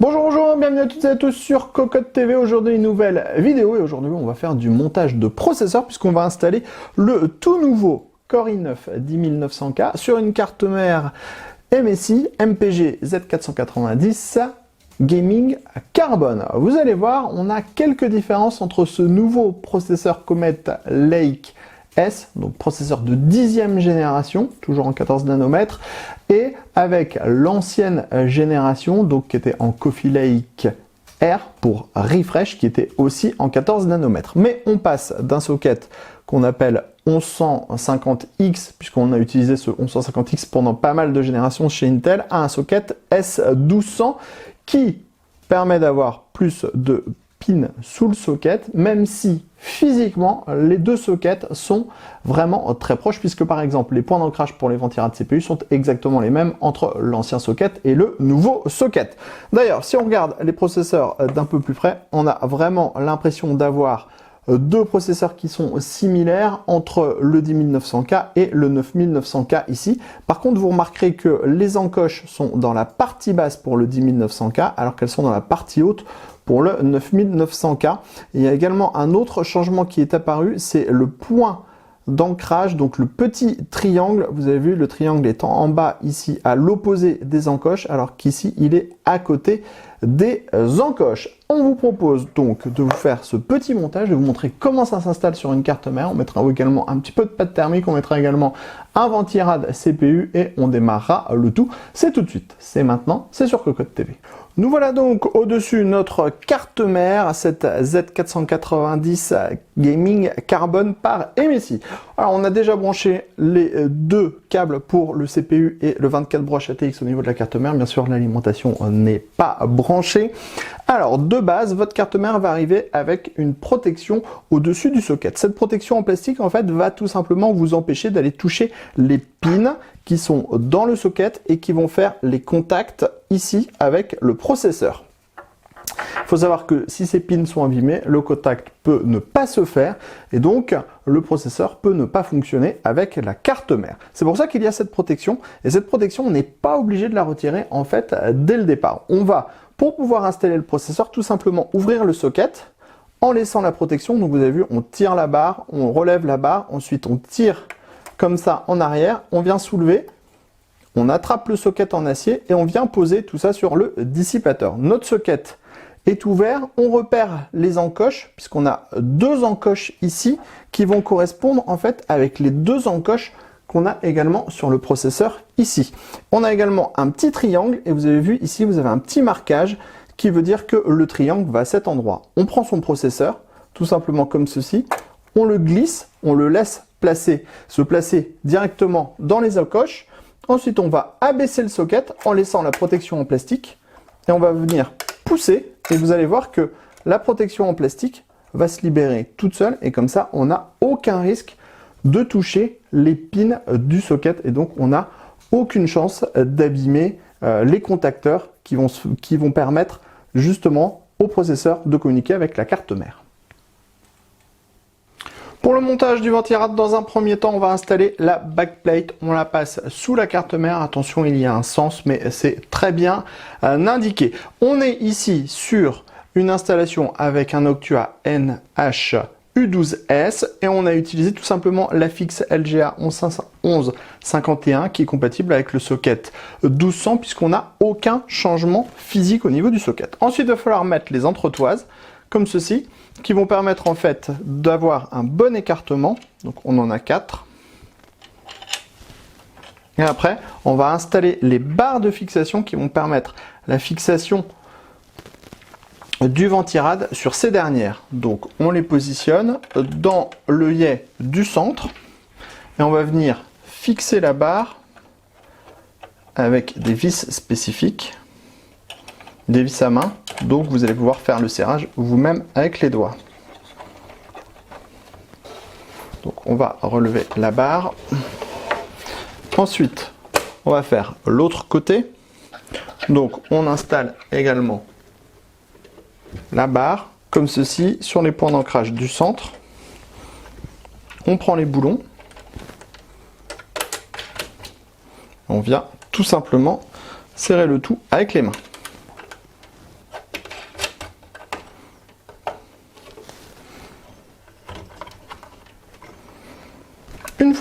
Bonjour, bienvenue à toutes et à tous sur Cocotte TV. Aujourd'hui une nouvelle vidéo et aujourd'hui on va faire du montage de processeur puisqu'on va installer le tout nouveau Core i9 10900K sur une carte mère MSI MPG Z490 Gaming Carbone. Vous allez voir, on a quelques différences entre ce nouveau processeur Comet Lake S, donc processeur de 10e génération, toujours en 14 nanomètres, et avec l'ancienne génération, donc qui était en Coffee Lake R pour refresh, qui était aussi en 14 nanomètres. Mais on passe d'un socket qu'on appelle 1150X, puisqu'on a utilisé ce 1150X pendant pas mal de générations chez Intel, à un socket S1200 qui permet d'avoir plus de pins sous le socket, même si physiquement les deux sockets sont vraiment très proches, puisque par exemple les points d'ancrage pour les ventirades CPU sont exactement les mêmes entre l'ancien socket et le nouveau socket. D'ailleurs, si on regarde les processeurs d'un peu plus près, on a vraiment l'impression d'avoir deux processeurs qui sont similaires entre le 10900K et le 9900K ici. Par contre, vous remarquerez que les encoches sont dans la partie basse pour le 10900K alors qu'elles sont dans la partie haute pour le 9900K. Il y a également un autre changement qui est apparu, c'est le point d'ancrage, donc le petit triangle. Vous avez vu, le triangle étant en bas ici à l'opposé des encoches, alors qu'ici il est à côté des encoches. On vous propose donc de vous faire ce petit montage, de vous montrer comment ça s'installe sur une carte mère. On mettra également un petit peu de pâte thermique, on mettra également un ventirad CPU et on démarrera le tout. C'est tout de suite, c'est maintenant, c'est sur Cocotte TV. Nous voilà donc au-dessus notre carte mère, cette Z490 Gaming Carbone par MSI. Alors on a déjà branché les deux câbles pour le CPU et le 24 broches ATX au niveau de la carte mère. Bien sûr, l'alimentation n'est pas branchée. Alors de base, votre carte mère va arriver avec une protection au-dessus du socket. Cette protection en plastique en fait va tout simplement vous empêcher d'aller toucher les pins qui sont dans le socket et qui vont faire les contacts ici avec le processeur. Il faut savoir que si ces pins sont abîmés, le contact peut ne pas se faire et donc le processeur peut ne pas fonctionner avec la carte mère. C'est pour ça qu'il y a cette protection et cette protection, on n'est pas obligé de la retirer en fait dès le départ. On va, pour pouvoir installer le processeur, tout simplement ouvrir le socket en laissant la protection. Donc vous avez vu, on tire la barre, on relève la barre, ensuite on tire comme ça en arrière, on vient soulever, on attrape le socket en acier et on vient poser tout ça sur le dissipateur. Notre socket est ouvert, on repère les encoches, puisqu'on a deux encoches ici qui vont correspondre en fait avec les deux encoches qu'on a également sur le processeur ici. On a également un petit triangle et vous avez vu ici, vous avez un petit marquage qui veut dire que le triangle va à cet endroit. On prend son processeur, tout simplement comme ceci, on le glisse, on le laisse se placer directement dans les encoches. Ensuite, on va abaisser le socket en laissant la protection en plastique et on va venir pousser et vous allez voir que la protection en plastique va se libérer toute seule et comme ça, on n'a aucun risque de toucher les pins du socket et donc on n'a aucune chance d'abîmer les contacteurs qui vont permettre justement au processeur de communiquer avec la carte mère. Pour le montage du ventirad, dans un premier temps, on va installer la backplate. On la passe sous la carte mère. Attention, il y a un sens, mais c'est très bien indiqué. On est ici sur une installation avec un Noctua NH-U12S et on a utilisé tout simplement la fixe LGA 1151 qui est compatible avec le socket 1200 puisqu'on n'a aucun changement physique au niveau du socket. Ensuite, il va falloir mettre les entretoises comme ceci, qui vont permettre en fait d'avoir un bon écartement. Donc on en a 4. Et après, on va installer les barres de fixation qui vont permettre la fixation du ventirad sur ces dernières. Donc on les positionne dans l'œillet du centre et on va venir fixer la barre avec des vis spécifiques, des vis à main. Donc vous allez pouvoir faire le serrage vous-même avec les doigts. Donc on va relever la barre. Ensuite, on va faire l'autre côté. Donc on installe également la barre comme ceci sur les points d'ancrage du centre. On prend les boulons. On vient tout simplement serrer le tout avec les mains.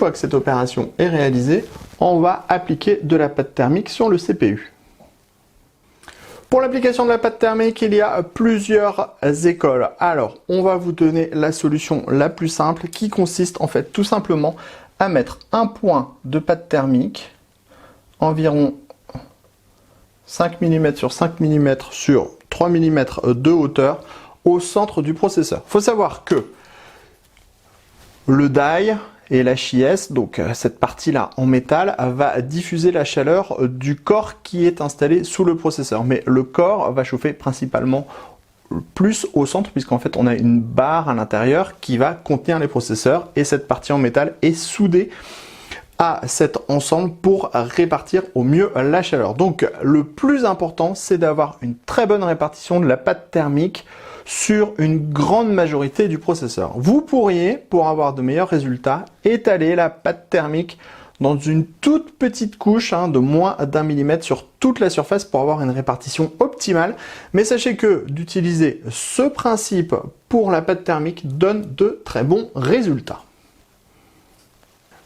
fois que cette opération est réalisée, on va appliquer de la pâte thermique sur le CPU. Pour l'application de la pâte thermique, il y a plusieurs écoles. Alors, on va vous donner la solution la plus simple qui consiste en fait tout simplement à mettre un point de pâte thermique, environ 5 mm sur 5 mm sur 3 mm de hauteur, au centre du processeur. Il faut savoir que le die et la l'HIS, donc cette partie-là en métal, va diffuser la chaleur du corps qui est installé sous le processeur. Mais le corps va chauffer principalement plus au centre, puisqu'en fait on a une barre à l'intérieur qui va contenir les processeurs, et cette partie en métal est soudée à cet ensemble pour répartir au mieux la chaleur. Donc le plus important, c'est d'avoir une très bonne répartition de la pâte thermique sur une grande majorité du processeur. Vous pourriez, pour avoir de meilleurs résultats, étaler la pâte thermique dans une toute petite couche de moins d'1 mm sur toute la surface pour avoir une répartition optimale. Mais sachez que d'utiliser ce principe pour la pâte thermique donne de très bons résultats.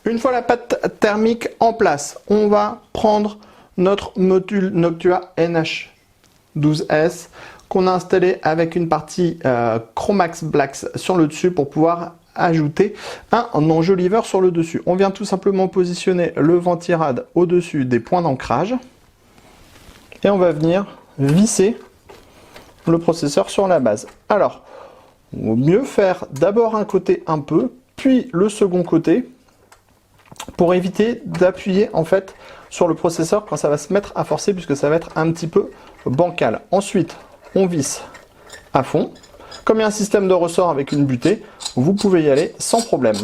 Une fois la pâte thermique en place, on va prendre notre module Noctua NH12S qu'on a installé avec une partie Chromax Blacks sur le dessus pour pouvoir ajouter un enjoliveur sur le dessus. On vient tout simplement positionner le ventirad au-dessus des points d'ancrage et on va venir visser le processeur sur la base. Alors, il vaut mieux faire d'abord un côté un peu, puis le second côté pour éviter d'appuyer en fait sur le processeur quand ça va se mettre à forcer, puisque ça va être un petit peu bancal. Ensuite, on visse à fond. Comme il y a un système de ressort avec une butée, vous pouvez y aller sans problème.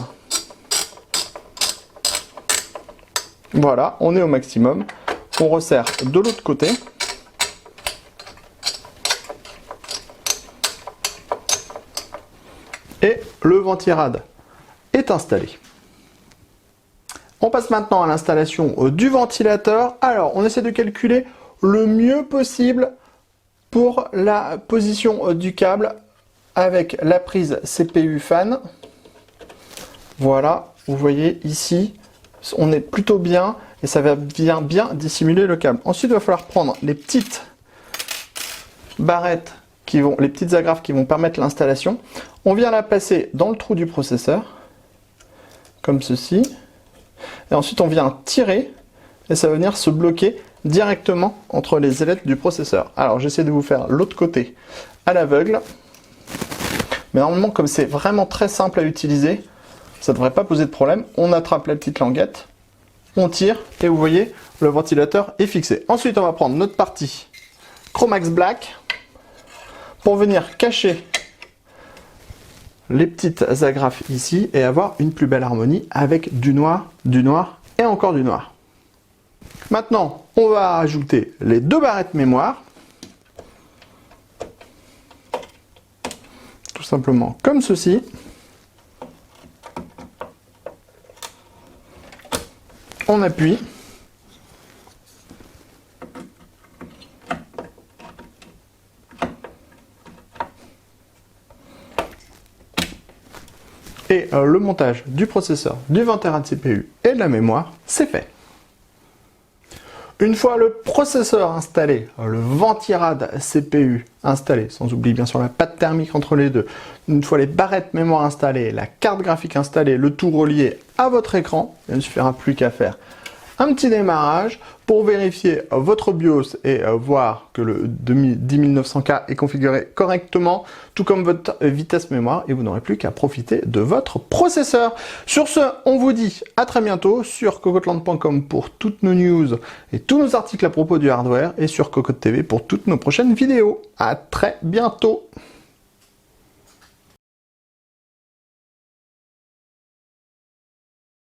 Voilà, on est au maximum. On resserre de l'autre côté. Et le ventirad est installé. On passe maintenant à l'installation du ventilateur. Alors, on essaie de calculer le mieux possible pour la position du câble avec la prise CPU fan. Voilà, vous voyez ici, on est plutôt bien et ça va bien dissimuler le câble. Ensuite, il va falloir prendre les petites barrettes les petites agrafes qui vont permettre l'installation. On vient la passer dans le trou du processeur, comme ceci. Et ensuite, on vient tirer et ça va venir se bloquer directement entre les ailettes du processeur. Alors, j'essaie de vous faire l'autre côté à l'aveugle. Mais normalement, comme c'est vraiment très simple à utiliser, ça ne devrait pas poser de problème. On attrape la petite languette, on tire et vous voyez, le ventilateur est fixé. Ensuite, on va prendre notre partie Chromax Black pour venir cacher les petites agrafes ici et avoir une plus belle harmonie avec du noir et encore du noir. Maintenant, on va ajouter les deux barrettes mémoire. Tout simplement comme ceci. On appuie. Et le montage du processeur, du ventirad CPU et de la mémoire, c'est fait. Une fois le processeur installé, le ventirad CPU installé, sans oublier bien sûr la pâte thermique entre les deux, une fois les barrettes mémoire installées, la carte graphique installée, le tout relié à votre écran, il ne suffira plus qu'à faire un petit démarrage pour vérifier votre BIOS et voir que le 10900K est configuré correctement, tout comme votre vitesse mémoire, et vous n'aurez plus qu'à profiter de votre processeur. Sur ce, on vous dit à très bientôt sur cocoteland.com pour toutes nos news et tous nos articles à propos du hardware, et sur Cocotte TV pour toutes nos prochaines vidéos. À très bientôt.